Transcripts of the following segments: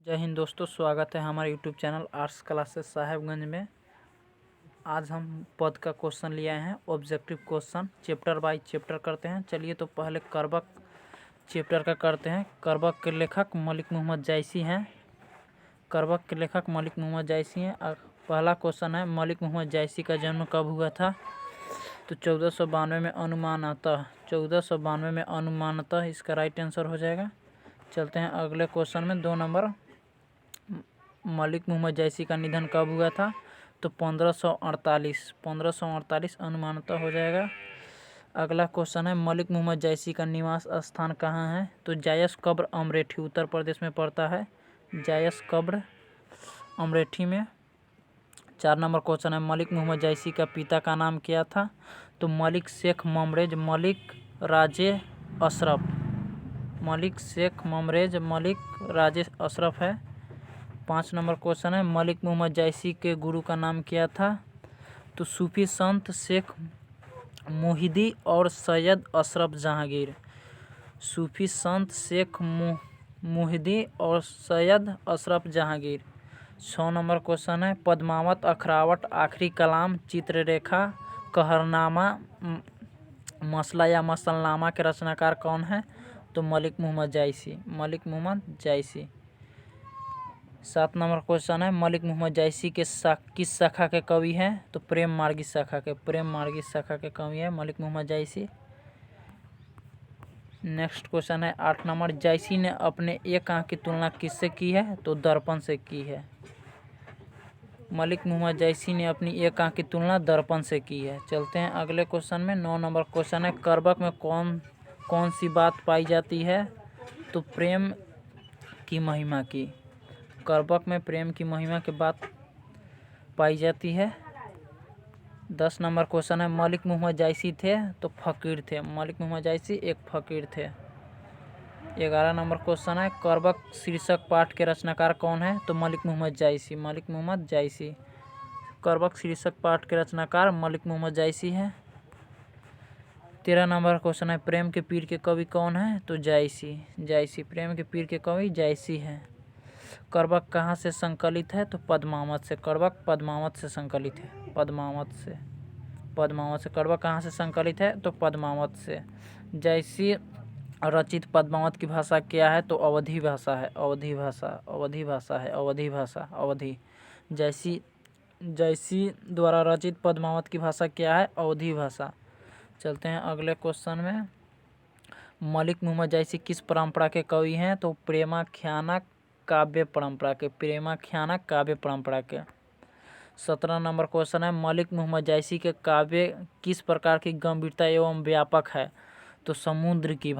जय हिंद दोस्तों, स्वागत है हमारे YouTube channel arts classes Sahebganj में। आज हम पद का क्वेश्चन लिए आए हैं, objective question. Chapter by chapter करते हैं। चलिए तो पहले करबक चैप्टर का करते हैं। करबक के लेखक मलिक मोहम्मद जायसी हैं। करबक के लेखक मलिक मोहम्मद जायसी हैं। पहला क्वेश्चन है, मलिक मोहम्मद जायसी का जन्म कब हुआ था? तो 1492 में अनुमानतः। 1492 में अनुमानतः इसका राइट आंसर हो जाएगा। चलते हैं अगले क्वेश्चन में। 2 नंबर, मलिक मोहम्मद जायसी का निधन कब हुआ था? तो 1548 अनुमानतः हो जाएगा। अगला क्वेश्चन है, मलिक मोहम्मद जायसी का निवास स्थान कहाँ है? तो जायस कब्र अमरेठी उत्तर प्रदेश में पड़ता है। जायस कब्र अमरेठी में। 4 नंबर क्वेश्चन है, मलिक मोहम्मद जायसी का पिता का नाम क्या था? तो मलिक शेख ममरेज मलिक राजे अशरफ। मलिक शेख ममरेज मलिक राजे अशरफ है। 5 नंबर क्वेश्चन है, मलिक मोहम्मद जायसी के गुरु का नाम क्या था? तो सूफी संत शेख मोहिदी और सैयद अशरफ जहांगीर। सूफी संत शेख मोहिदी और सैयद अशरफ जहांगीर। 6 नंबर क्वेश्चन है, पद्मावत अखरावट आखिरी कलाम चित्ररेखा कहरनामा मसला या मसलनामा के रचनाकार कौन है? तो मलिक मोहम्मद जायसी। मलिक मोहम्मद जायसी। 7 नंबर क्वेश्चन है, मलिक मोहम्मद जायसी के किस शाखा के कवि हैं? तो प्रेम मार्गी शाखा के कवि हैं मलिक मोहम्मद जायसी। नेक्स्ट क्वेश्चन है 8 नंबर, जायसी ने अपने एक आंख की तुलना किससे की है? तो दर्पण से की है। मलिक मोहम्मद जायसी ने अपनी एक आंख की तुलना दर्पण से की है। चलते हैं अगले क्वेश्चन में। 9 नंबर क्वेश्चन है, करबक में कौन सी बात पाई जाती है? तो प्रेम की महिमा की। करबक में प्रेम की महिमा की बात पाई जाती है। 10 नंबर क्वेश्चन है, मलिक मोहम्मद जायसी थे तो फ़कीर थे। मलिक मोहम्मद जायसी एक फ़कीर थे। 11 नंबर क्वेश्चन है, करबक शीर्षक पाठ के रचनाकार कौन है? तो मलिक मोहम्मद जायसी। मलिक मोहम्मद जायसी। करबक शीर्षक पाठ के रचनाकार मलिक मोहम्मद जायसी है। 13 नंबर क्वेश्चन है, प्रेम के पीर के कवि कौन है? तो जायसी। प्रेम के पीर के कवि जायसी है। करबक कहाँ से संकलित है? तो पद्मावत से। करबक पद्मावत से संकलित है। पद्मावत से करबक कहाँ से संकलित है? तो पद्मावत से। जायसी रचित पद्मावत की भाषा क्या है? तो अवधी भाषा है। अवधी। जायसी द्वारा रचित पद्मावत की भाषा क्या है? अवधी भाषा। चलते हैं अगले क्वेश्चन में। मलिक मोहम्मद जायसी किस परंपरा के कवि हैं? तो प्रेमाख्यान काव्य परंपरा के। 17 नंबर क्वेश्चन है, मलिक मोहम्मद जायसी के काव्य किस प्रकार की गंभीरता एवं व्यापक है? तो समुद्र की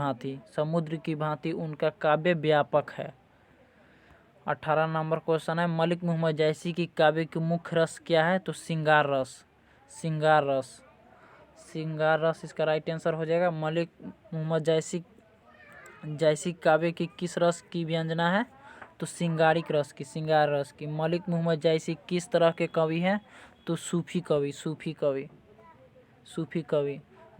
भांति उनका काव्य व्यापक है। 18 नंबर क्वेश्चन है, मलिक मोहम्मद जायसी की काव्य की मुख्य रस क्या है? तो श्रृंगार रस इसका राइट आंसर हो जाएगा। मलिक मोहम्मद जायसी काव्य की किस रस की व्यंजना है? तो श्रृंगार रस की। मलिक मोहम्मद जायसी किस तरह के कवि हैं? तो सूफी कवि।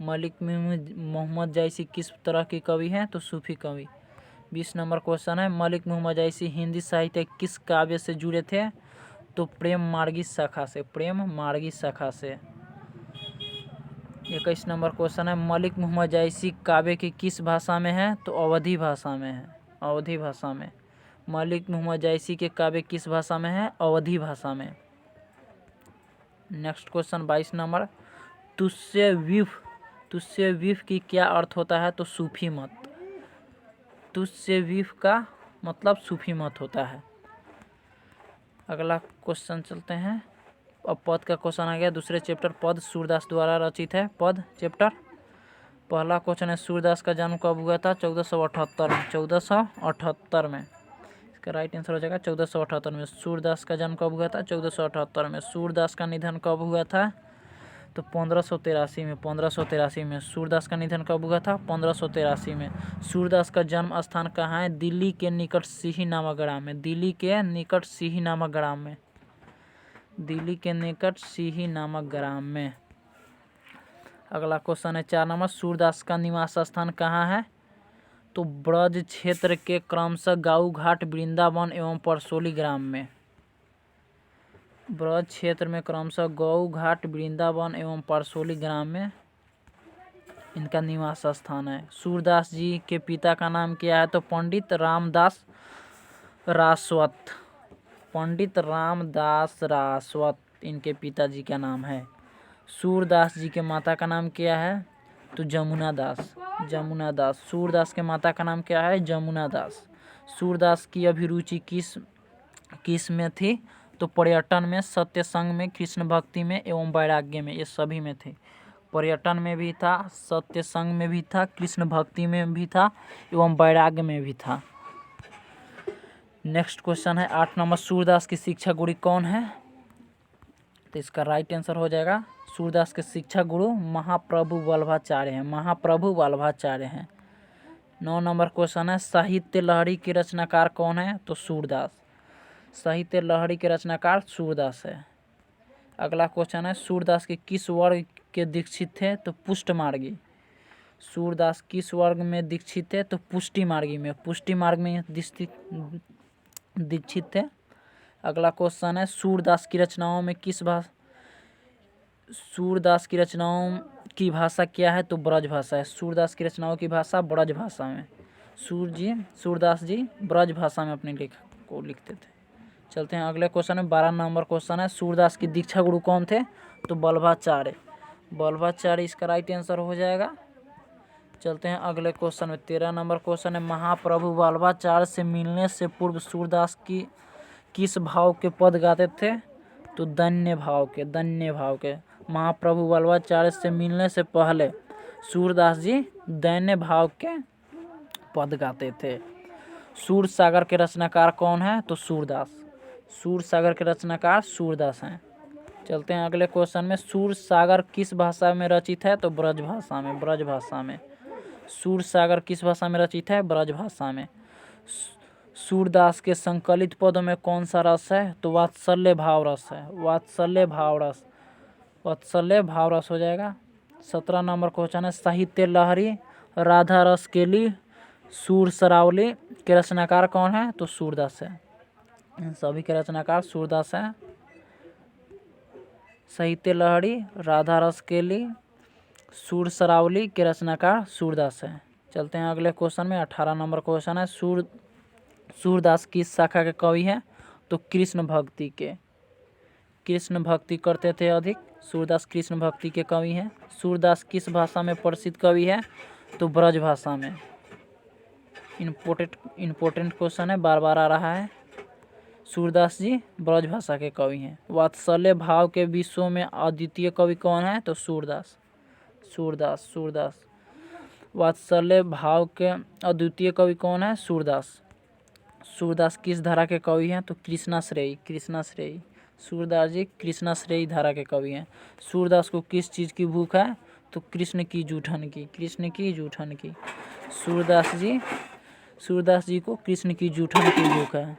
मलिक मोहम्मद जायसी किस तरह के कवि हैं? तो सूफी कवि। 20 नंबर क्वेश्चन है, मलिक मोहम्मद जायसी हिंदी साहित्य किस काव्य से जुड़े थे? तो प्रेम मार्गी शाखा से। 21 नंबर क्वेश्चन है, मलिक मोहम्मद जायसी काव्य की किस भाषा में है? तो अवधी भाषा में। मलिक मोहम्मद जायसी के काव्य किस भाषा में है? अवधी भाषा में। नेक्स्ट क्वेश्चन 22 नंबर, तुस्य विफ की क्या अर्थ होता है? तो सूफी मत। तुस्य विफ का मतलब सूफी मत होता है। अगला क्वेश्चन चलते हैं। अब पद का क्वेश्चन आ गया। दूसरे चैप्टर पद सूरदास द्वारा रचित है। पद चैप्टर। पहला क्वेश्चन है, सूरदास का जन्म कब हुआ था? 1478 में। इसका राइट आंसर हो जाएगा 1478 में। सूरदास का जन्म कब हुआ था? 1478 में। सूरदास का निधन कब हुआ था? तो 1583 में। सूरदास का निधन कब हुआ था? 1583 में। सूरदास का जन्म स्थान कहाँ है? दिल्ली के निकट सिही नामक ग्राम में। अगला क्वेश्चन है 4 नंबर, सूरदास का निवास स्थान कहाँ है? तो ब्रज क्षेत्र के क्रमशः गाऊ घाट, वृंदावन एवं परसोली ग्राम में। ब्रज क्षेत्र में क्रमशः गऊ घाट, वृंदावन एवं परसोली ग्राम में इनका निवास स्थान है। सूरदास जी के पिता का नाम क्या है? तो पंडित रामदास रासवत। पंडित रामदास रासवत इनके पिताजी का नाम है। सूरदास जी के माता का नाम क्या है? तो जमुना दास। जमुना दास। सूरदास के माता का नाम क्या है? जमुना दास। सूरदास की अभिरुचि किस में थी? तो पर्यटन में, सत्य संग में, कृष्ण भक्ति में एवं वैराग्य में, ये सभी में थे। पर्यटन में भी था, सत्य संग में भी था, कृष्ण भक्ति में भी था एवं वैराग्य में भी था। नेक्स्ट क्वेश्चन है 8 नंबर, सूरदास की शिक्षा गुरु कौन है? तो इसका राइट आंसर हो जाएगा सूरदास के शिक्षा गुरु महाप्रभु वल्लभाचार्य हैं। महाप्रभु वल्लभाचार्य हैं। 9 नंबर क्वेश्चन है, साहित्य लहरी के रचनाकार कौन है? तो सूरदास। साहित्य लहरी के रचनाकार सूरदास है। अगला क्वेश्चन है, सूरदास के किस वर्ग के दीक्षित थे? तो पुष्ट मार्गी। सूरदास किस वर्ग में दीक्षित थे? तो पुष्टि मार्गी में। पुष्टि मार्ग में दीक्षित थे। अगला क्वेश्चन है, सूरदास की रचनाओं में सूरदास की रचनाओं की भाषा क्या है? तो ब्रज भाषा है। सूरदास की रचनाओं की भाषा ब्रज भाषा में। सूरदास जी ब्रज भाषा में अपने लेख को लिखते थे। चलते हैं अगले क्वेश्चन में। 12 नंबर क्वेश्चन है, सूरदास की दीक्षा गुरु कौन थे? तो वल्लभाचार्य। वल्लभाचार्य इसका राइट आंसर हो जाएगा। चलते हैं अगले क्वेश्चन में। 13 नंबर क्वेश्चन है, महाप्रभु वल्लभाचार्य से मिलने से पूर्व सूरदास की किस भाव के पद गाते थे? तो दन्य भाव के। दन्य भाव के। महाप्रभु वल्लभाचार्य से मिलने से पहले सूरदास जी दैन्य भाव के पद गाते थे। सूर सागर के रचनाकार कौन है? तो सूरदास। सूर सागर के रचनाकार सूरदास हैं। चलते हैं अगले क्वेश्चन में। सूर सागर किस भाषा में रचित है? तो ब्रज भाषा में। ब्रज भाषा में। सूर सागर किस भाषा में रचित है? ब्रज भाषा में। सूरदास के संकलित पदों में कौन सा रस है? तो वात्सल्य भाव रस है। वात्सल्य भाव रस। वात्सल्य भाव रस हो जाएगा। 17 नंबर क्वेश्चन है, साहित्य लहरी, राधा रस केली, सूर सरावली के रचनाकार कौन है? तो सूरदास है। इन सभी के रचनाकार सूरदास है। साहित्य लहरी, राधा रस केली, सूर सरावली के रचनाकार सूरदास है। चलते हैं अगले क्वेश्चन में। 18 नंबर क्वेश्चन है, सूरदास किस शाखा के कवि हैं? तो कृष्ण भक्ति के। कृष्ण भक्ति करते थे अधिक। सूरदास कृष्ण भक्ति के कवि हैं। सूरदास किस भाषा में प्रसिद्ध कवि है? तो ब्रज भाषा में। इम्पोर्टेंट क्वेश्चन है, बार बार आ रहा है। सूरदास जी ब्रज भाषा के कवि हैं। वात्सल्य भाव के विश्व में अद्वितीय कवि कौन है? तो सूरदास। सूरदास। सूरदास। वात्सल्य भाव के अद्वितीय कवि कौन है? सूरदास। सूरदास किस धारा के कवि हैं? तो कृष्णाश्रेयी। कृष्णाश्रेयी। सूरदास जी कृष्णाश्रेयी धारा के कवि हैं। सूरदास को किस चीज़ की भूख है? तो कृष्ण की जूठन की। कृष्ण की जूठन की। सूरदास जी को कृष्ण की जूठन की भूख है।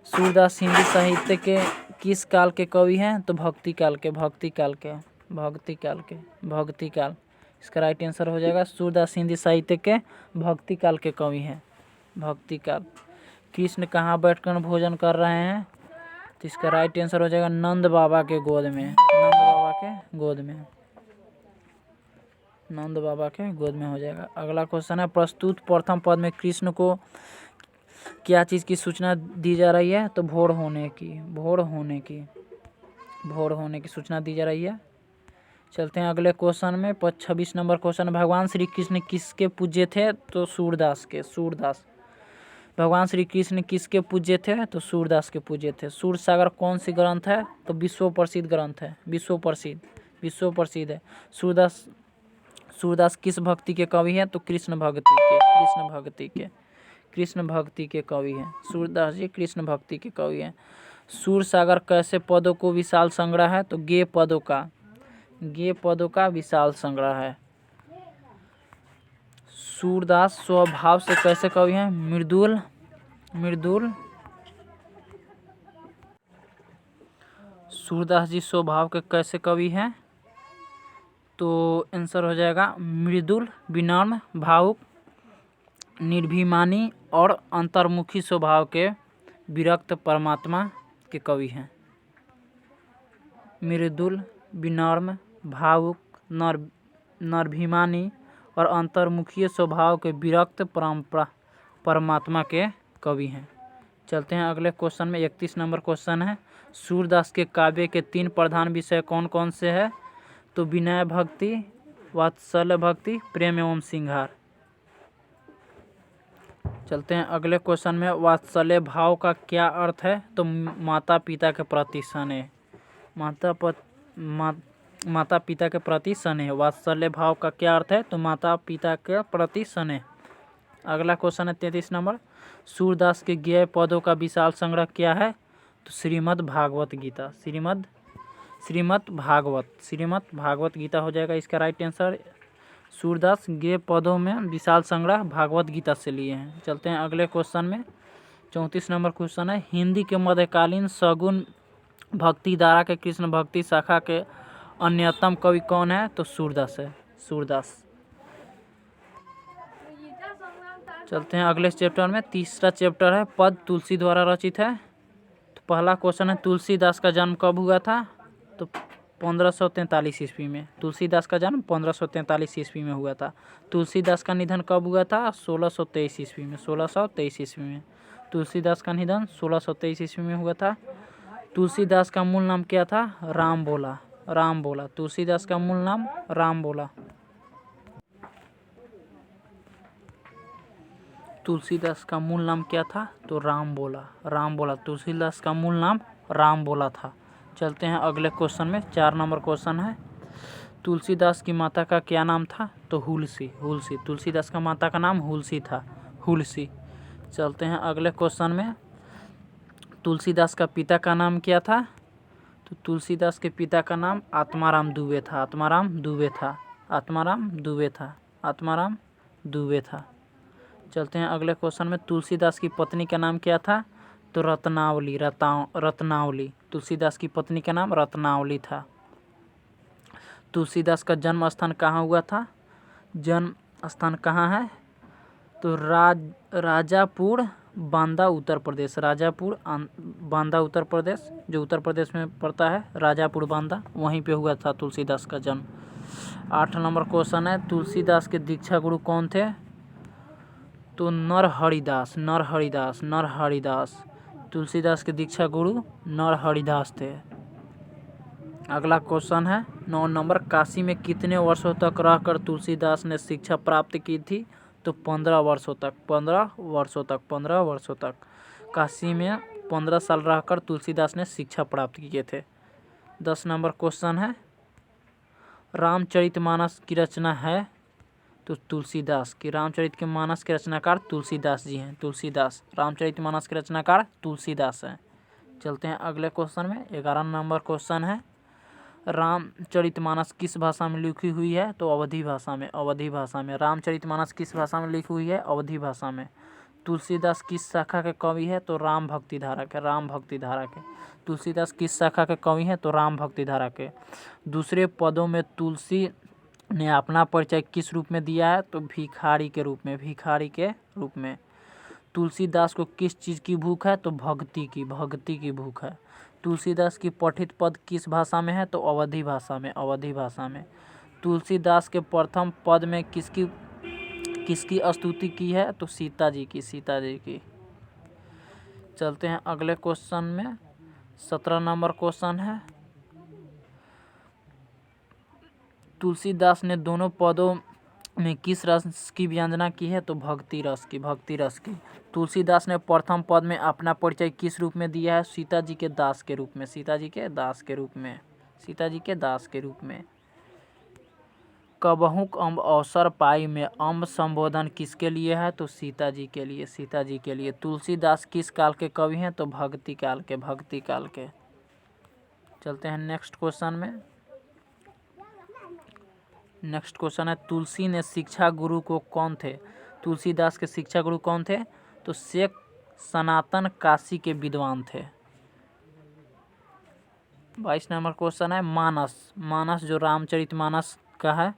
सूरदास हिंदी साहित्य के किस काल के कवि हैं? तो भक्ति काल के। भक्ति काल के। भक्ति काल के। भक्ति काल। इसका राइट आंसर हो जाएगा। सूरदास हिंदी साहित्य के भक्ति काल के कवि हैं। भक्ति काल। कृष्ण कहाँ बैठकर भोजन कर रहे हैं? तो इसका राइट आंसर हो जाएगा नंद बाबा के गोद में। नंद बाबा के गोद में। नंद बाबा के गोद में हो जाएगा। अगला क्वेश्चन है, प्रस्तुत प्रथम पद में कृष्ण को क्या चीज़ की सूचना दी जा रही है? तो भोर होने की। भोर होने की। भोर होने की सूचना दी जा रही है। चलते हैं अगले क्वेश्चन में। 26 नंबर क्वेश्चन, भगवान श्री कृष्ण किसके पूज्य थे? तो सूरदास के। सूरदास। भगवान श्री कृष्ण किसके पूज्य थे? तो सूरदास के पूज्य थे। सूर सागर कौन सी ग्रंथ है? तो विश्व प्रसिद्ध ग्रंथ है। विश्व प्रसिद्ध है। सूरदास किस भक्ति के कवि हैं? तो कृष्ण भक्ति के। कृष्ण भक्ति के। कृष्ण भक्ति के कवि हैं। सूरदास जी कृष्ण भक्ति के कवि हैं। सूर सागर कैसे पदों को विशाल संग्रह है? तो गेय पदों का। गेय पदों का विशाल संग्रह है। सूरदास स्वभाव से कैसे कवि हैं? मृदुल। मृदुल। सूरदास जी स्वभाव के कैसे कवि हैं? तो आंसर हो जाएगा मृदुल, विनम्र, भावुक निर्भिमानी और अंतर्मुखी स्वभाव के विरक्त परमात्मा के कवि हैं। मृदुल, विनम्र, भावुक, निर्भिमानी और अंतर्मुखी स्वभाव के विरक्त परमात्मा के कवि हैं। चलते हैं अगले क्वेश्चन में। 31 नंबर क्वेश्चन है, सूरदास के काव्य के 3 प्रधान विषय कौन कौन से हैं? तो विनय भक्ति, वात्सल्य भक्ति, प्रेम एवं श्रृंगार। चलते हैं अगले क्वेश्चन में। वात्सल्य भाव का क्या अर्थ है? तो माता पिता के प्रति स्नेह, माता पिता के प्रति स्नेह। वात्सल्य भाव का क्या अर्थ है? तो माता पिता के प्रति स्नेह। अगला क्वेश्चन है 33 नंबर, सूरदास के गेय पदों का विशाल संग्रह क्या है? तो श्रीमद् भागवत गीता, श्रीमद् भागवत गीता हो जाएगा इसका राइट आंसर। सूरदास गेय पदों में विशाल संग्रह भागवत गीता से लिए हैं। चलते हैं अगले क्वेश्चन में। 34 नंबर क्वेश्चन है, हिंदी के मध्यकालीन सगुण भक्ति धारा के कृष्ण भक्ति शाखा के अन्यतम कवि कौन है? तो सूरदास है, सूरदास। चलते हैं अगले चैप्टर में। तीसरा चैप्टर है, पद तुलसी द्वारा रचित है। तो पहला क्वेश्चन है, तुलसीदास का जन्म कब हुआ था? तो 1543 ईस्वी में। तुलसीदास का जन्म 1543 ईस्वी में हुआ था। तुलसीदास का निधन कब हुआ था? 1623 ईस्वी में, 1623 ईस्वी में। तुलसीदास का निधन 1623 ईस्वी में हुआ था। तुलसीदास का मूल नाम क्या था? राम बोला। तुलसीदास का मूल नाम राम बोला। तुलसीदास का मूल नाम क्या था? तो राम बोला। तुलसीदास का मूल नाम राम बोला था। चलते हैं अगले क्वेश्चन में। 4 नंबर क्वेश्चन है, तुलसीदास की माता का क्या नाम था? तो हुलसी। तुलसीदास का माता का नाम हुलसी था, हुलसी। चलते हैं अगले क्वेश्चन में। तुलसीदास का पिता का नाम क्या था? तो तुलसीदास के पिता का नाम आत्माराम दुबे था। चलते हैं अगले क्वेश्चन में। तुलसीदास की पत्नी का नाम क्या था? तो रत्नावली। तुलसीदास की पत्नी का नाम रत्नावली था। तुलसीदास का जन्म स्थान कहाँ हुआ था? जन्म स्थान कहाँ है? तो राजापुर बांदा उत्तर प्रदेश, उत्तर प्रदेश, जो उत्तर प्रदेश में पड़ता है, राजापुर बांदा, वहीं पे हुआ था तुलसीदास का जन्म। 8 नंबर क्वेश्चन है, तुलसीदास के दीक्षा गुरु कौन थे? तो नरहरिदास। तुलसीदास के दीक्षा गुरु नरहरिदास थे। अगला क्वेश्चन है 9 नंबर, काशी में कितने वर्षों तक रहकर तुलसीदास ने शिक्षा प्राप्त की थी? तो 15 वर्षों तक। काशी में 15 साल रहकर तुलसीदास ने शिक्षा प्राप्त किए थे। 10 नंबर क्वेश्चन है, रामचरितमानस की रचना है? तो तुलसीदास की। रामचरितमानस के रचनाकार तुलसीदास जी हैं, रामचरितमानस के रचनाकार तुलसीदास हैं। चलते हैं अगले क्वेश्चन में। 11 नंबर क्वेश्चन है, रामचरितमानस किस भाषा में लिखी हुई है? तो अवधी भाषा में। रामचरितमानस किस भाषा में लिखी हुई है? अवधी भाषा में। तुलसीदास किस शाखा के कवि है? तो राम भक्ति धारा के। तुलसीदास किस शाखा के कवि हैं? तो राम भक्ति धारा के। दूसरे पदों में तुलसी ने अपना परिचय किस रूप में दिया है? तो भिखारी के रूप में। तुलसीदास को किस चीज़ की भूख है? तो भक्ति की भूख है। तुलसीदास की पठित पद किस भाषा में है? तो अवधी भाषा में। तुलसीदास के प्रथम पद में किसकी स्तुति की है? तो सीता जी की। चलते हैं अगले क्वेश्चन में। 17 नंबर क्वेश्चन है, तुलसीदास ने दोनों पदों में किस रस की व्यंजना की है? तो भक्ति रस की। तुलसीदास ने प्रथम पद में अपना परिचय किस रूप में दिया है? सीता जी के दास के रूप में। कबहुक अम्ब अवसर पाई में अम्ब संबोधन किसके लिए है? तो सीता जी के लिए। तुलसीदास किस काल के कवि हैं? तो भक्ति काल के। चलते हैं नेक्स्ट क्वेश्चन में। नेक्स्ट क्वेश्चन है, तुलसी ने शिक्षा गुरु को कौन थे? तुलसीदास के शिक्षा गुरु कौन थे? तो शेख सनातन काशी के विद्वान थे। 22 नंबर क्वेश्चन है, मानस जो रामचरितमानस का है,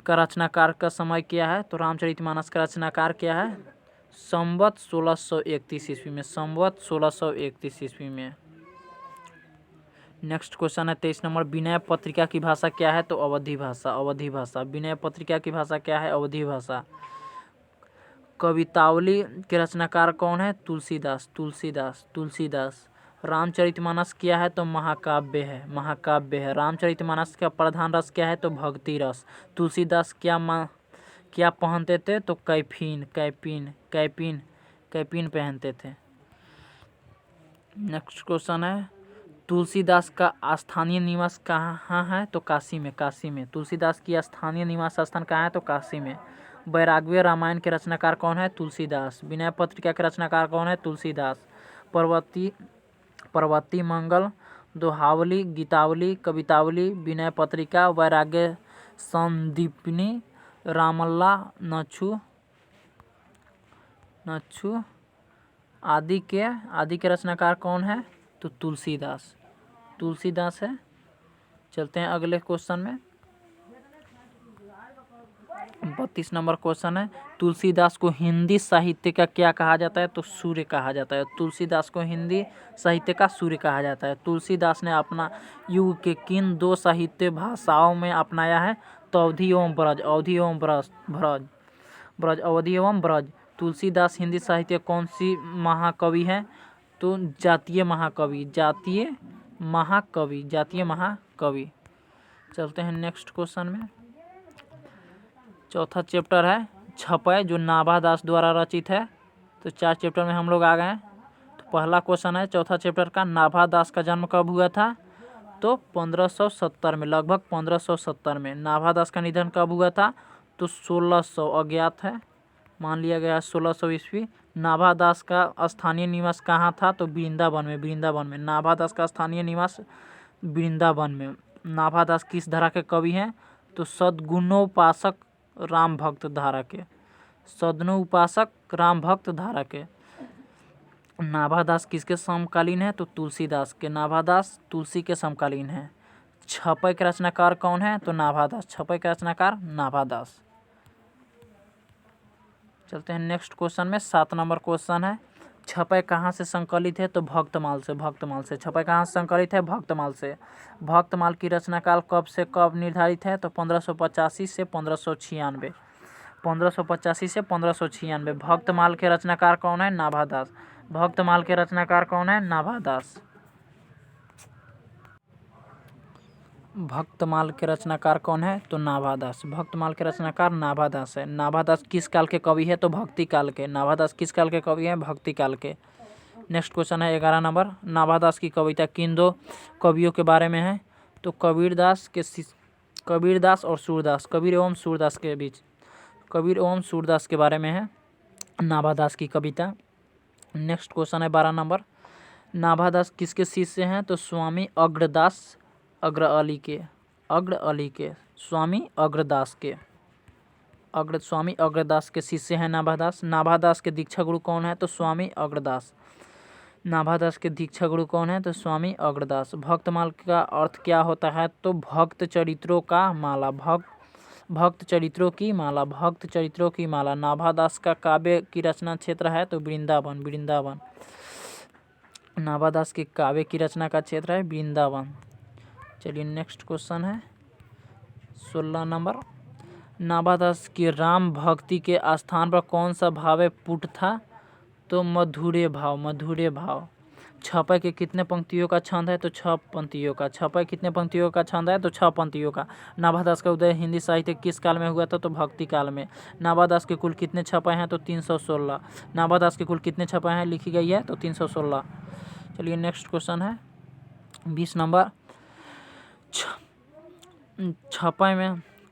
का रचनाकार का समय क्या है? तो रामचरितमानस का रचनाकार क्या है? संवत 1631 ईस्वी में, संवत 1631 ईस्वी में। नेक्स्ट क्वेश्चन है 23 नंबर, विनय पत्रिका की भाषा क्या है? तो अवधी भाषा, अवधी भाषा। विनय पत्रिका की भाषा क्या है? अवधी भाषा। कवितावली के रचनाकार कौन है? तुलसीदास, तुलसीदास, तुलसीदास। रामचरितमानस क्या है? तो महाकाव्य है, महाकाव्य है। रामचरितमानस का प्रधान रस क्या है? तो भक्ति रस। तुलसीदास क्या पहनते थे? तो कैफीन, कैफीन, कैफीन, कैफीन पहनते थे। नेक्स्ट क्वेश्चन है, तुलसीदास का स्थानीय निवास कहाँ है? तो काशी में, काशी में। तुलसीदास की स्थानीय निवास स्थान कहाँ है? तो काशी में। वैराग्य रामायण के रचनाकार कौन है? तुलसीदास। विनय पत्रिका के रचनाकार कौन है? तुलसीदास। पर्वती मंगल, दोहावली, गीतावली, कवितावली, विनय पत्रिका, वैराग्य संदीपनी, रामल्ला, नच्छू आदि के रचनाकार कौन है? तो तुलसीदास, तुलसीदास है। चलते हैं अगले क्वेश्चन में। 32 नंबर क्वेश्चन है, तुलसीदास को हिंदी साहित्य का क्या कहा जाता है? तो सूर्य कहा जाता है। तुलसीदास को हिंदी साहित्य का सूर्य कहा जाता है। तुलसीदास ने अपना युग के किन दो साहित्य भाषाओं में अपनाया है? तो अवधी एवं ब्रज, अवधी एवं ब्रज, अवधी एवं ब्रज। तुलसीदास हिंदी साहित्य कौन सी महाकवि है? तो जातीय महाकवि, जातीय महाकवि, जातीय महाकवि। चलते हैं नेक्स्ट क्वेश्चन में। चौथा चैप्टर है छपय, जो नाभादास द्वारा रचित है। तो 4 चैप्टर में हम लोग आ गए हैं। तो पहला क्वेश्चन है चौथा चैप्टर का, नाभादास का जन्म कब हुआ था? तो 1570 में, लगभग 1570 में। नाभादास का निधन कब हुआ था? तो 1600, अज्ञात है, मान लिया गया 1600 ईस्वी। नाभादास का स्थानीय निवास कहाँ था? तो वृंदावन में, वृंदावन में। नाभादास का स्थानीय निवास वृंदावन में। नाभादास किस धारा के कवि हैं? तो सद्गुणोपासक राम भक्त धारा के, सद्गुणोपासक राम भक्त धारा के। नाभादास किसके समकालीन है? तो तुलसीदास के। नाभादास तुलसी के समकालीन है। छपय के रचनाकार कौन है? तो नाभादास। छपय के रचनाकार नाभादास। चलते हैं नेक्स्ट क्वेश्चन में। 7 नंबर क्वेश्चन है, छपय कहाँ से संकलित है? तो भक्तमाल से, भक्तमाल से। छपय कहाँ से संकलित है? भक्तमाल से। भक्तमाल की रचनाकाल कब से कब निर्धारित है? तो 1585 से 1596, 1585 से 1596। भक्तमाल के रचनाकार कौन है? नाभादास। भक्तमाल के रचनाकार कौन है? नाभादास। भक्तमाल के रचनाकार कौन है? तो नाभादास। भक्तमाल के रचनाकार नाभादास है। नाभादास किस काल के कवि है? तो भक्ति काल के। नाभादास किस काल के कवि हैं? भक्ति काल के। नेक्स्ट क्वेश्चन है 11 नंबर, नाभादास की कविता किन दो कवियों के बारे में है? तो कबीरदास और सूरदास, कबीर एवं सूरदास के बीच, कबीर एवं सूरदास के बारे में है नाभादास की कविता। नेक्स्ट क्वेश्चन है 12 नंबर, नाभादास किसके शिष्य हैं? तो स्वामी अग्रदास, अग्र अली के, स्वामी अग्रदास के, स्वामी अग्रदास के शिष्य हैं नाभादास। नाभादास के दीक्षा गुरु कौन है? तो स्वामी अग्रदास। नाभादास के दीक्षा गुरु कौन है? तो स्वामी अग्रदास। भक्तमाल का अर्थ क्या होता है? तो भक्त चरित्रों का माला, भक्त चरित्रों की माला, भक्त चरित्रों की माला। नाभादास का काव्य की रचना क्षेत्र है? तो वृंदावन, वृंदावन। नाभादास के काव्य की रचना का क्षेत्र है वृंदावन। चलिए नेक्स्ट क्वेश्चन है 16 नंबर, नाभादास की राम भक्ति के स्थान पर कौन सा भाव पुट था? तो मधुरे भाव, मधुरे भाव। छपय के कितने पंक्तियों का छंद है? तो 6 पंक्तियों का। छपय कितने पंक्तियों का छंद है? तो 6 पंक्तियों का। नाभादास का उदय हिंदी साहित्य किस काल में हुआ था? तो भक्ति काल में। नाभादास के कुल कितने छपय हैं? तो 316। नाभादास के कुल कितने छपय हैं लिखी गई है? तो 316। चलिए नेक्स्ट क्वेश्चन है 20 नंबर,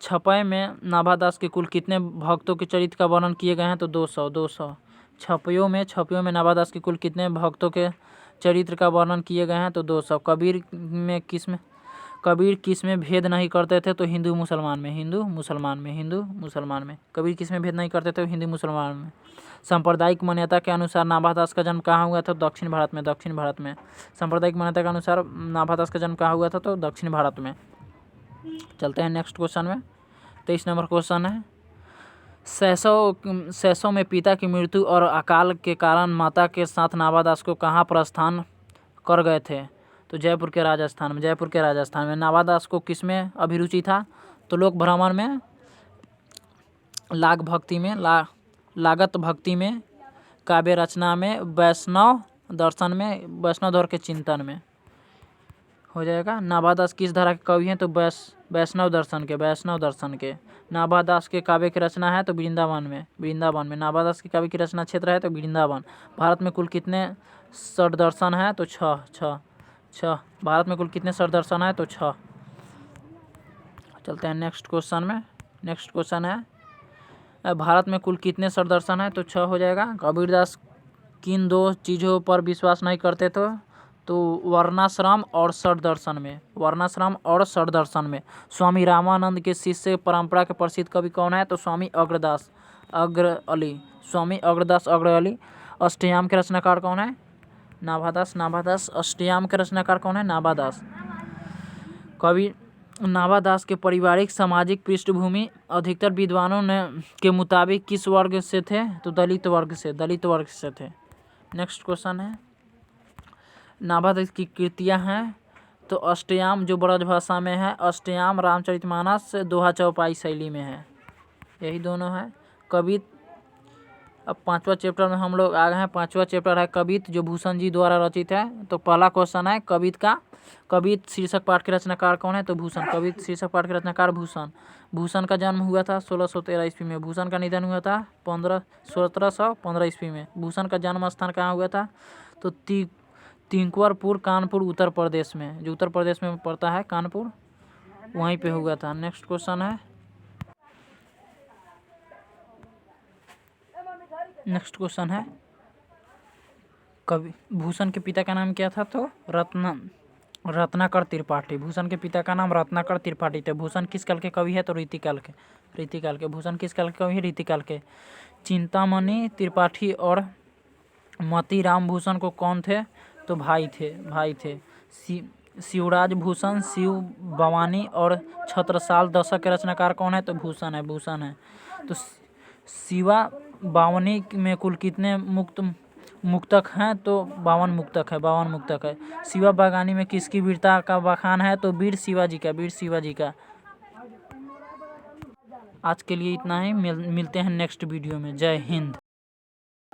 छपय में नाभादास के कुल कितने भक्तों के चरित्र का वर्णन किए गए हैं? तो 200। छपयों में नाभादास के कुल कितने भक्तों के चरित्र का वर्णन किए गए हैं? तो 200। कबीर किस में भेद नहीं करते थे? तो हिंदू मुसलमान में, हिंदू मुसलमान में। कबीर किस में भेद नहीं करते थे? हिंदू मुसलमान में। सांप्रदायिक मान्यता के अनुसार नाभादास का जन्म कहाँ हुआ था? दक्षिण भारत में, दक्षिण भारत में। सांप्रदायिक मान्यता के अनुसार नाभादास का जन्म कहाँ हुआ था? तो दक्षिण भारत में। चलते हैं नेक्स्ट क्वेश्चन में 23 नंबर क्वेश्चन है, शैशव में पिता की मृत्यु और अकाल के कारण माता के साथ नाभादास को कहाँ प्रस्थान कर गए थे? तो जयपुर के राजस्थान में। नाभादास को किसमें अभिरुचि था? तो लोक भ्रमण में, लागत भक्ति में, काव्य रचना में, वैष्णव दर्शन में, वैष्णव धर्म के चिंतन में हो जाएगा। नाभादास किस धारा के कवि हैं? तो वैष्णव दर्शन के। नाभादास के काव्य की रचना है तो वृंदावन में। नाभादास के काव्य की रचना क्षेत्र है तो वृंदावन। भारत में कुल कितने षड्दर्शन है? तो छह। भारत में कुल कितने षड्दर्शन है? तो 6। चलते हैं नेक्स्ट क्वेश्चन है, भारत में कुल कितने षड्दर्शन है? तो 6 हो जाएगा। कबीरदास किन 2 चीज़ों पर विश्वास नहीं करते थे? तो वर्णाश्रम और षड्दर्शन में। स्वामी रामानंद के शिष्य परंपरा के प्रसिद्ध कवि कौन है? तो स्वामी अग्रदास अग्र अली। अष्टयाम के रचनाकार कौन है? नाभादास। अष्टयाम के रचनाकार कौन है? नाभादास। कवि नाभादास के पारिवारिक सामाजिक पृष्ठभूमि अधिकतर विद्वानों के मुताबिक किस वर्ग से थे? तो दलित वर्ग से थे। नेक्स्ट क्वेश्चन है, नाभादास की कृतियाँ हैं तो अष्टयाम जो ब्रजभाषा में है, अष्टयाम रामचरितमानस दोहा चौपाई शैली में है, यही दोनों है। कवित, अब 5वां चैप्टर में हम लोग आ गए हैं। 5वां चैप्टर है कवित, जो भूषण जी द्वारा रचित है। तो पहला क्वेश्चन है कवित शीर्षक पाठ के रचनाकार कौन है? तो भूषण। कवित शीर्षक पाठ के रचनाकार भूषण का जन्म हुआ था 1613 ईस्वी में। भूषण का निधन हुआ था 1715 ईस्वी में। भूषण का जन्म स्थान कहाँ हुआ था? तो तिंकुरपुर, कानपुर, उत्तर प्रदेश में, जो उत्तर प्रदेश में पड़ता है कानपुर, वहीं पे हुआ था। नेक्स्ट क्वेश्चन है, कवि भूषण के पिता का नाम क्या था? तो रत्नाकर त्रिपाठी। भूषण के पिता का नाम रत्नाकर त्रिपाठी थे। भूषण किस काल के कवि है? तो रीतिकाल के। भूषण किस काल के कवि है? रीतिकाल के। चिंतामणि त्रिपाठी और मोतीराम भूषण को कौन थे? तो भाई थे। शिवराज भूषण, शिव भवानी और छत्रसाल दशक के रचनाकार कौन है? तो भूषण है। तो शिवा बावनी में कुल कितने मुक्तक हैं? तो 52 मुक्तक है। शिवा बागानी में किसकी वीरता का बखान है? तो वीर शिवाजी का। आज के लिए इतना ही, मिलते हैं नेक्स्ट वीडियो में। जय हिंद।